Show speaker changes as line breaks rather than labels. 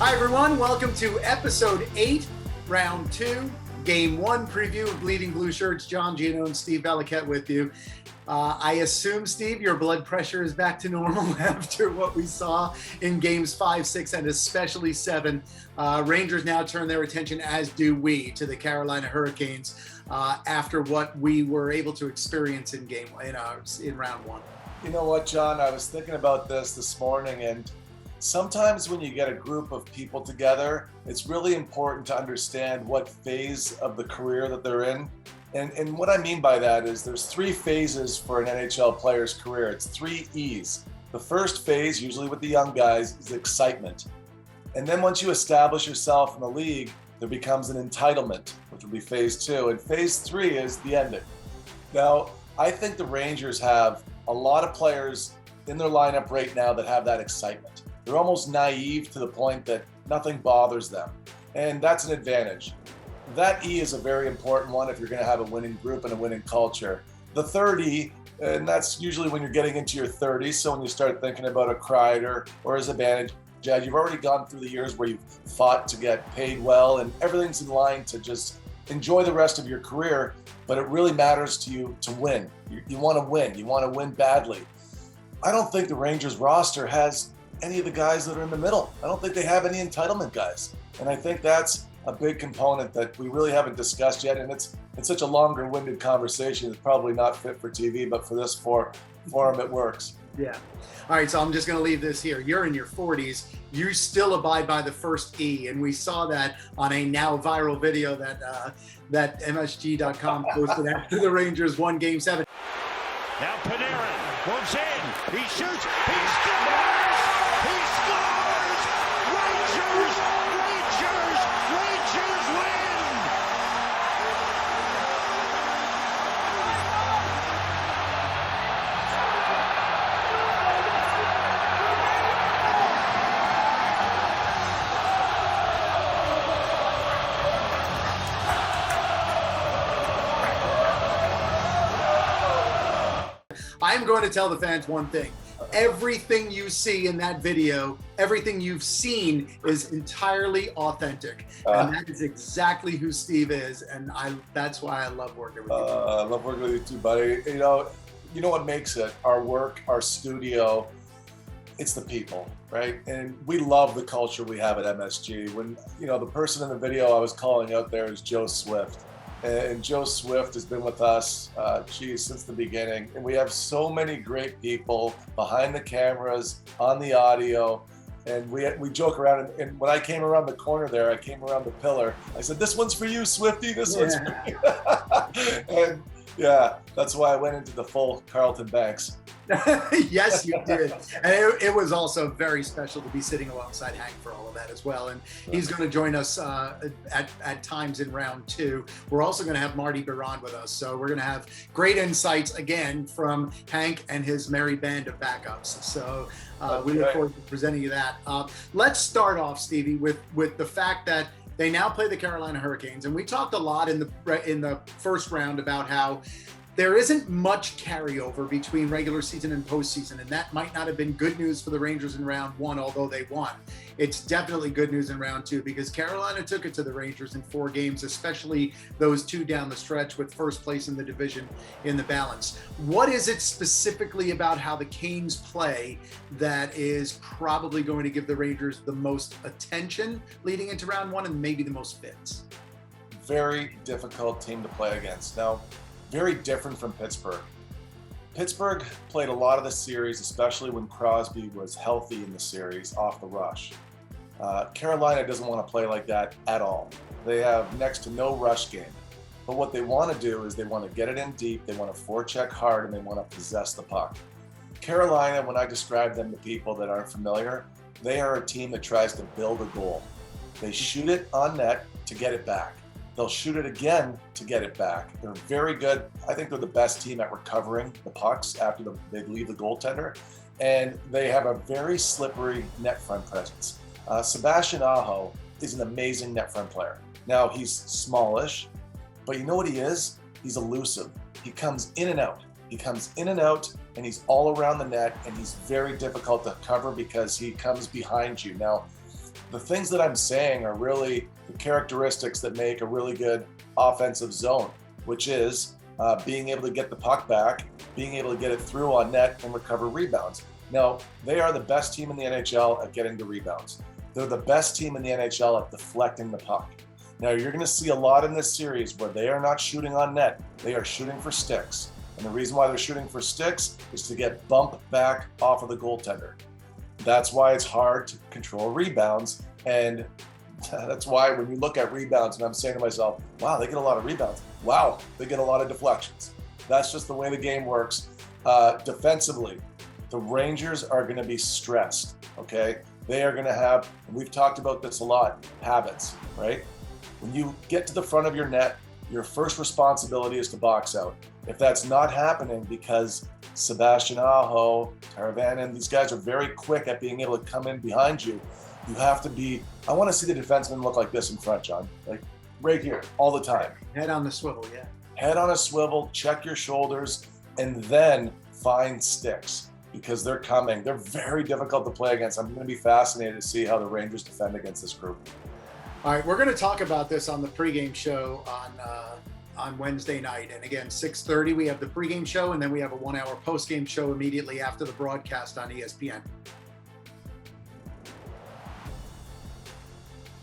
Hi, everyone. Welcome to episode 8, round 2, game 1 preview of Bleeding Blue Shirts. Giannone and Steve Valiquette with you. I assume, Steve, your blood pressure is back to normal after what we saw in games 5, 6, and especially 7. Rangers now turn their attention, as do we, to the Carolina Hurricanes after what we were able to experience in round 1.
You know what, John? I was thinking about this morning, and sometimes when you get a group of people together, it's really important to understand what phase of the career that they're in. And what I mean by that is there's 3 phases for an NHL player's career. It's 3 E's. The first phase, usually with the young guys, is excitement. And then once you establish yourself in the league, there becomes an entitlement, which will be phase 2. And phase 3 is the ending. Now, I think the Rangers have a lot of players in their lineup right now that have that excitement. They're almost naive to the point that nothing bothers them. And that's an advantage. That E is a very important one if you're going to have a winning group and a winning culture. The third E, and that's usually when you're getting into your 30s, so when you start thinking about a Kreider or as advantage, you've already gone through the years where you've fought to get paid well and everything's in line to just enjoy the rest of your career, but it really matters to you to win. You want to win. You want to win badly. I don't think the Rangers roster has any of the guys that are in the middle. I don't think they have any entitlement guys. And I think that's a big component that we really haven't discussed yet. And it's such a longer-winded conversation. It's probably not fit for TV, but for this forum, it works.
Yeah. All right, so I'm just going to leave this here. You're in your 40s. You still abide by the first E, and we saw that on a now viral video that MSG.com posted after the Rangers won Game 7.
Now Panarin goes in. He shoots. He scores! He scores! Rangers win!
I'm going to tell the fans one thing. Everything you see in that video, everything you've seen is entirely authentic. And that is exactly who Steve is. And that's why I love working with you.
I love working with you too, buddy. You know what makes it? Our work, our studio, it's the people, right? And we love the culture we have at MSG. When, the person in the video I was calling out there is Joe Swift. And Joe Swift has been with us, since the beginning. And we have so many great people behind the cameras, on the audio. And we joke around. And when I came around the corner there, I came around the pillar. I said, "This one's for you, Swifty. This one's for you." And yeah, that's why I went into the full Carlton Banks.
Yes, you did. And it was also very special to be sitting alongside Hank for all of that as well. And he's going to join us at times in round 2. We're also going to have Marty Biron with us. So we're going to have great insights again from Hank and his merry band of backups. So we look forward to presenting you that. Let's start off, Stevie, with the fact that they now play the Carolina Hurricanes. And we talked a lot in the first round about how there isn't much carryover between regular season and postseason, and that might not have been good news for the Rangers in round 1, although they won. It's definitely good news in round 2 because Carolina took it to the Rangers in 4 games, especially those 2 down the stretch with first place in the division in the balance. What is it specifically about how the Canes play that is probably going to give the Rangers the most attention leading into round 1 and maybe the most fits?
Very difficult team to play against. Now, very different from Pittsburgh. Pittsburgh played a lot of the series, especially when Crosby was healthy in the series, off the rush. Carolina doesn't want to play like that at all. They have next to no rush game. But what they want to do is they want to get it in deep, they want to forecheck hard, and they want to possess the puck. Carolina, when I describe them to people that aren't familiar, they are a team that tries to build a goal. They shoot it on net to get it back. They'll shoot it again to get it back. They're very good. I think they're the best team at recovering the pucks after they leave the goaltender. And they have a very slippery net front presence. Sebastian Aho is an amazing net front player. Now, he's smallish, but you know what he is? He's elusive. He comes in and out. And he's all around the net, and he's very difficult to cover because he comes behind you. Now, the things that I'm saying are really the characteristics that make a really good offensive zone, which is being able to get the puck back, being able to get it through on net and recover rebounds. Now, they are the best team in the NHL at getting the rebounds. They're the best team in the NHL at deflecting the puck. Now, you're going to see a lot in this series where they are not shooting on net. They are shooting for sticks. And the reason why they're shooting for sticks is to get bumped back off of the goaltender. That's why it's hard to control rebounds. And that's why when you look at rebounds, and I'm saying to myself, wow, they get a lot of rebounds. Wow, they get a lot of deflections. That's just the way the game works. Defensively, the Rangers are going to be stressed, okay? They are going to have, and we've talked about this a lot, habits, right? When you get to the front of your net, your first responsibility is to box out. If that's not happening because Sebastian Aho, Taravanen, these guys are very quick at being able to come in behind you, you have to be, I want to see the defenseman look like this in front, John, like right here, all the time.
Head on the swivel, yeah.
Head on a swivel, check your shoulders, and then find sticks because they're coming. They're very difficult to play against. I'm going to be fascinated to see how the Rangers defend against this group.
All right, we're going to talk about this on the pregame show on Wednesday night. And again, 6:30, we have the pregame show, and then we have a 1-hour postgame show immediately after the broadcast on ESPN.